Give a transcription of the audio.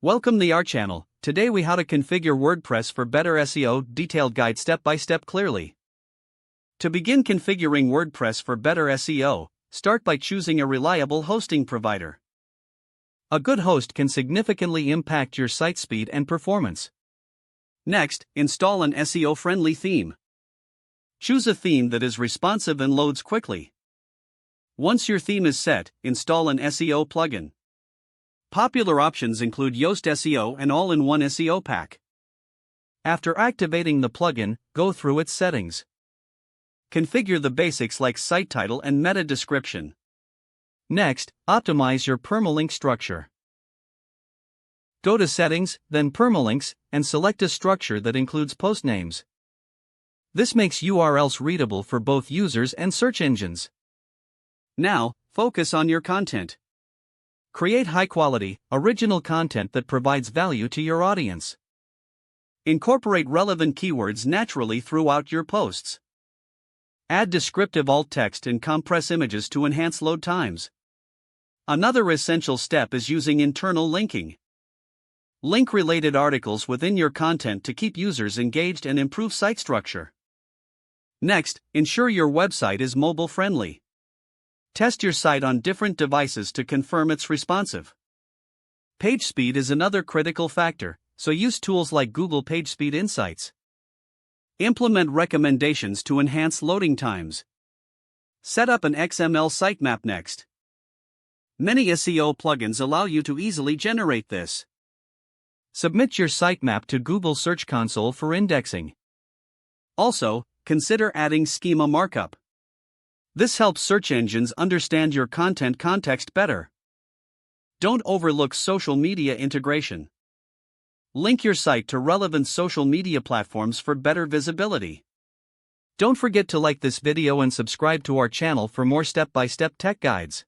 Welcome to our channel. Today we how to configure WordPress for better SEO, detailed guide step by step clearly. To begin configuring WordPress for better SEO, start by choosing a reliable hosting provider. A good host can significantly impact your site speed and performance. Next, install an SEO-friendly theme. Choose a theme that is responsive and loads quickly. Once your theme is set, install an SEO plugin. Popular options include Yoast SEO and All-in-One SEO Pack. After activating the plugin, go through its settings. Configure the basics like site title and meta description. Next, optimize your permalink structure. Go to Settings, then Permalinks, and select a structure that includes post names. This makes URLs readable for both users and search engines. Now, focus on your content. Create high-quality, original content that provides value to your audience. Incorporate relevant keywords naturally throughout your posts. Add descriptive alt text and compress images to enhance load times. Another essential step is using internal linking. Link related articles within your content to keep users engaged and improve site structure. Next, ensure your website is mobile-friendly. Test your site on different devices to confirm it's responsive. Page speed is another critical factor, so use tools like Google PageSpeed Insights. Implement recommendations to enhance loading times. Set up an XML sitemap next. Many SEO plugins allow you to easily generate this. Submit your sitemap to Google Search Console for indexing. Also, consider adding schema markup. This helps search engines understand your content context better. Don't overlook social media integration. Link your site to relevant social media platforms for better visibility. Don't forget to like this video and subscribe to our channel for more step-by-step tech guides.